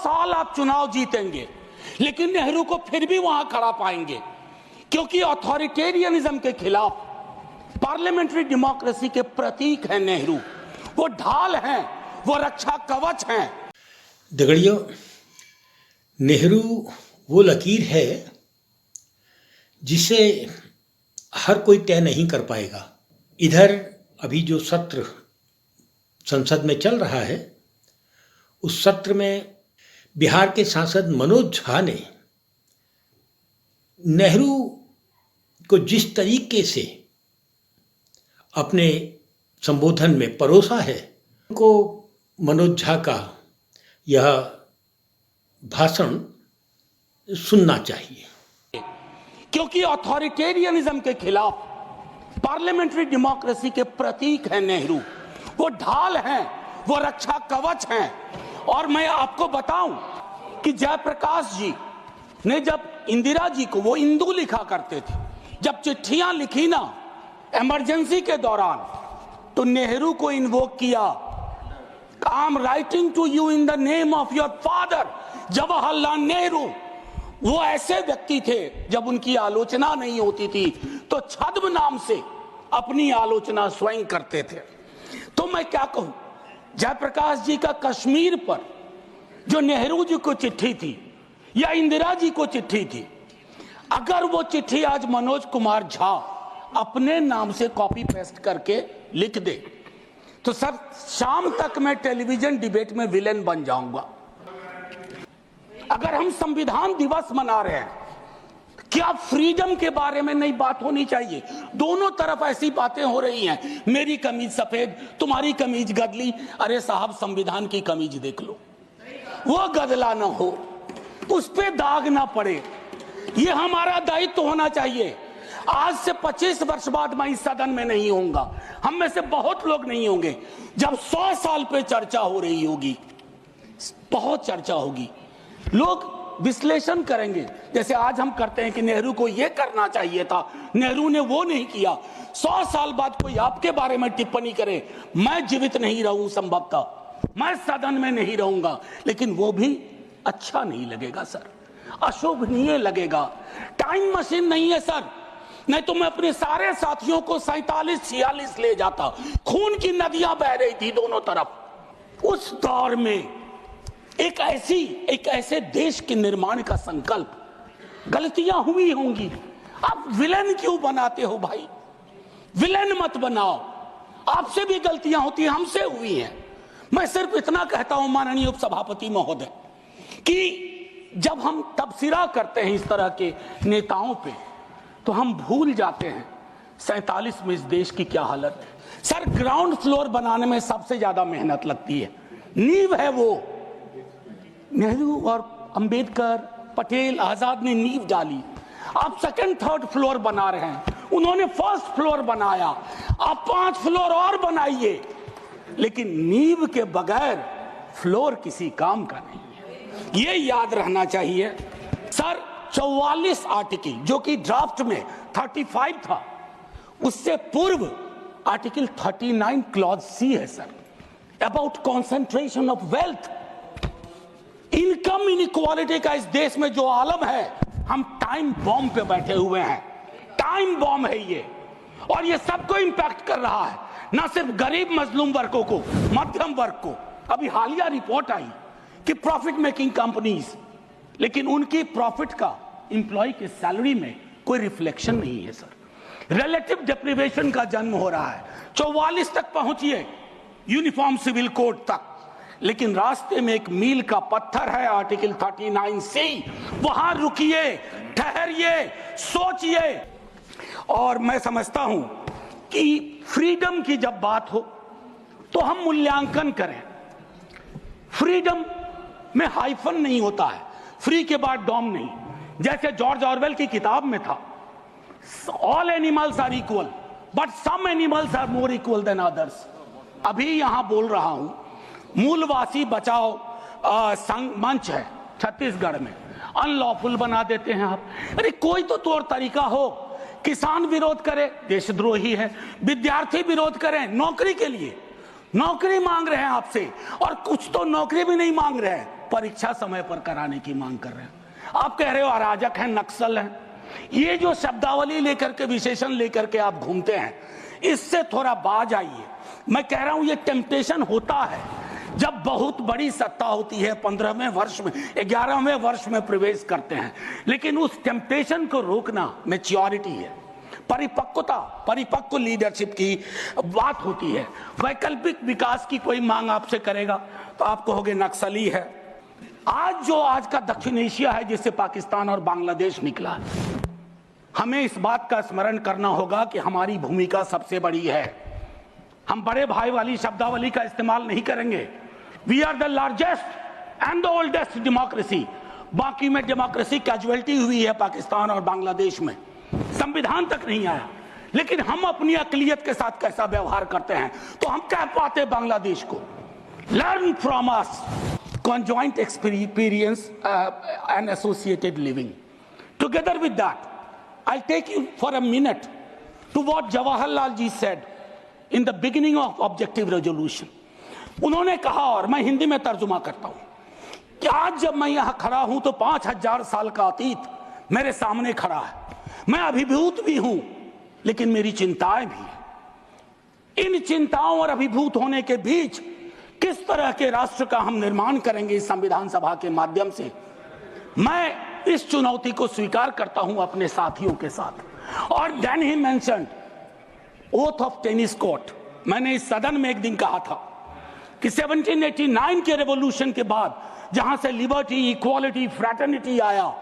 साल आप चुनाव जीतेंगे, लेकिन नेहरू को फिर भी वहां खड़ा पाएंगे, क्योंकि अथॉरिटेरियनिज्म के खिलाफ पार्लियामेंट्री डेमोक्रेसी के प्रतीक हैं नेहरू। वो ढाल हैं, वो रक्षा कवच हैं। दगड़ियों, नेहरू वो लकीर है जिसे हर कोई तय नहीं कर पाएगा। इधर अभी जो सत्र संसद में चल रहा है, उस सत्र में बिहार के सांसद मनोज झा ने नेहरू को जिस तरीके से अपने संबोधन में परोसा है, उनको मनोज झा का यह भाषण सुनना चाहिए। क्योंकि अथॉरिटेरियनिज्म के खिलाफ पार्लियामेंट्री डेमोक्रेसी के प्रतीक हैं नेहरू। वो ढाल हैं, वो रक्षा कवच हैं। और मैं आपको बताऊं कि जयप्रकाश जी ने जब इंदिरा जी को, वो इंदू लिखा करते थे, जब चिट्ठियां लिखी ना इमरजेंसी के दौरान, तो नेहरू को इन्वोक किया। I am writing to you in the name of your father Jawaharlal Nehru. वो ऐसे व्यक्ति थे, जब उनकी आलोचना नहीं होती थी तो छद्म नाम से अपनी आलोचना स्वयं करते थे। तो मैं क्या कहूं, जयप्रकाश जी का कश्मीर पर जो नेहरू जी को चिट्ठी थी या इंदिरा जी को चिट्ठी थी, अगर वो चिट्ठी आज मनोज कुमार झा अपने नाम से कॉपी पेस्ट करके लिख दे, तो सर शाम तक मैं टेलीविजन डिबेट में विलेन बन जाऊंगा। अगर हम संविधान दिवस मना रहे हैं, क्या फ्रीडम के बारे में नहीं बात होनी चाहिए? दोनों तरफ ऐसी बातें हो रही हैं, मेरी कमीज सफेद, तुम्हारी कमीज गदली। अरे साहब, संविधान की कमीज देख लो, वो गदला ना हो, उस पे दाग ना पड़े। ये हमारा दायित्व होना चाहिए। आज से 25 वर्ष बाद मैं इस सदन में नहीं होऊंगा, हम में से बहुत लोग नहीं होंगे। जब 100 साल पे चर्चा हो रही होगी, बहुत चर्चा होगी, लोग विश्लेषण करेंगे, जैसे आज हम करते हैं कि नेहरू को यह करना चाहिए था, नेहरू ने वो नहीं किया। 100 साल बाद कोई आपके बारे में टिप्पणी करे, मैं जीवित नहीं रहूं, संभवतः मैं सदन में नहीं रहूंगा, लेकिन वो भी अच्छा नहीं लगेगा सर, अशोभनीय लगेगा। टाइम मशीन नहीं है सर, नहीं तो मैं अपने सारे साथियों को 47-46 ले जाता। खून की नदियां बह रही थी दोनों तरफ। उस दौर में एक ऐसे देश के निर्माण का संकल्प, गलतियां हुई होंगी। आप विलेन क्यों बनाते हो भाई? विलेन मत बनाओ, आपसे भी गलतियां होती हैं, हमसे हुई हैं। मैं सिर्फ इतना कहता हूं माननीय उपसभापति महोदय, कि जब हम तबसरा करते हैं इस तरह के नेताओं पे, तो हम भूल जाते हैं 47 में इस देश की क्या हालत है। सर, ग्राउंड फ्लोर बनाने में सबसे ज्यादा मेहनत लगती है, नींव है वो। नेहरू और अंबेडकर, पटेल, आजाद ने नींव डाली। आप सेकंड थर्ड फ्लोर बना रहे हैं, उन्होंने फर्स्ट फ्लोर बनाया, आप 5 फ्लोर और बनाइए, लेकिन नींव के बगैर फ्लोर किसी काम का नहीं है, ये याद रहना चाहिए। सर, 44 आर्टिकल जो कि ड्राफ्ट में 35 था, उससे पूर्व आर्टिकल 39 क्लॉज सी है sir, about concentration of wealth. Income inequality का इस देश में जो आलम है, हम टाइम बॉम्ब पे बैठे हुए हैं। टाइम बॉम्ब है ये, और ये सबको इंपैक्ट कर रहा है, ना सिर्फ गरीब मजलूम वर्गों को, मध्यम वर्ग को। अभी हालिया रिपोर्ट आई कि प्रॉफिट मेकिंग कंपनीज, लेकिन उनकी प्रॉफिट का एम्प्लॉय के सैलरी में कोई रिफ्लेक्शन नहीं है सर। रिलेटिव डिप्रिवेशन का जन्म हो रहा है। 44 तक पहुंचिए, यूनिफॉर्म सिविल कोड तक, लेकिन रास्ते में एक मील का पत्थर है, आर्टिकल 39C। वहां रुकिए, ठहरिए, सोचिए। और मैं समझता हूं कि फ्रीडम की जब बात हो तो हम मूल्यांकन करें। फ्रीडम में हाइफन नहीं होता है, फ्री के बाद डॉम नहीं, जैसे जॉर्ज ऑरवेल की किताब में था, all animals are equal but some animals are more equal than others. अभी यहां बोल रहा हूं, मूलवासी बचाओ मंच है छत्तीसगढ़ में, अनलॉफुल बना देते हैं आप। अरे कोई तो तौर तरीका हो। किसान विरोध करे, देशद्रोही है। विद्यार्थी विरोध करें नौकरी के लिए, नौकरी मांग रहे हैं आपसे, और कुछ तो नौकरी भी नहीं मांग रहे हैं, परीक्षा समय पर कराने की मांग कर रहे हैं। आप कह रहे हो अराजक हैं, नक्सल हैं। ये जो शब्दावली लेकर के, विशेषण लेकर के आप घूमते हैं, इससे थोड़ा बाज आइए। मैं कह रहा हूं ये टेम्पटेशन होता है जब बहुत बड़ी सत्ता होती है, 15वें वर्ष में, 11वें वर्ष में प्रवेश करते हैं, लेकिन उस टेम्पटेशन को रोकना मैच्योरिटी है, परिपक्वता, परिपक्व लीडरशिप की बात होती है। वैकल्पिक विकास की कोई मांग आपसे करेगा तो आप कहोगे नक्सली है। आज का दक्षिण एशिया है जिससे पाकिस्तान और बांग्लादेश निकला, हमें इस बात का स्मरण करना होगा कि हमारी भूमिका सबसे बड़ी है। हम बड़े भाई वाली शब्दावली का इस्तेमाल नहीं करेंगे। We are the largest and the oldest democracy. बाकी में डेमोक्रेसी कैजुअलिटी हुई है पाकिस्तान और बांग्लादेश में, संविधान तक नहीं आया। लेकिन हम अपनी अकलियत के साथ कैसा व्यवहार करते हैं तो हम कह पाते बांग्लादेश को, learn from us conjoint experience and associated living. Together with that, I'll take you for a minute to what Jawaharlal ji said in the beginning of objective resolution. उन्होंने कहा, और मैं हिंदी में तर्जुमा करता हूं, कि आज जब मैं यहां खड़ा हूं तो 5000 साल का अतीत मेरे सामने खड़ा है। मैं अभिभूत भी हूं लेकिन मेरी चिंताएं भी हैं। इन चिंताओं और अभिभूत होने के बीच किस तरह के राष्ट्र का हम निर्माण करेंगे इस संविधान सभा के माध्यम से, मैं इस चुनौती को स्वीकार करता हूं अपने साथियों के साथ। और then he mentioned Oath of Tennis Court. मैंने इस सदन में एक दिन कहा था कि 1789 के रेवोल्यूशन के बाद जहां से लिबर्टी, इक्वालिटी, फ्रैटर्निटी आया,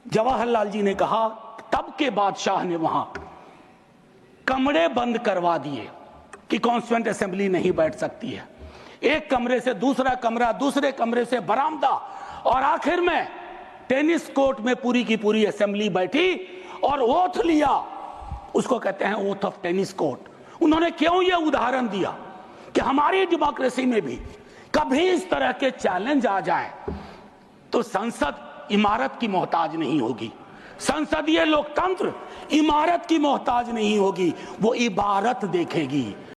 जवाहरलाल जी ने कहा तब के बादशाह ने वहां कमरे बंद करवा दिए कि कॉन्स्टिट्यूएंट असेंबली नहीं बैठ सकती है। एक कमरे से दूसरा कमरा, दूसरे कमरे से बरामदा, और आखिर में टेनिस कोर्ट में पूरी की पूरी असेंबली बैठी और ओथ लिया। उसको कहते हैं ओथ ऑफ टेनिस कोर्ट। उन्होंने क्यों यह उदाहरण दिया कि हमारी डेमोक्रेसी में भी कभी इस तरह के चैलेंज आ जाए तो संसद इमारत की मोहताज नहीं होगी। संसदीय लोकतंत्र इमारत की मोहताज नहीं होगी, वो इबारत देखेगी।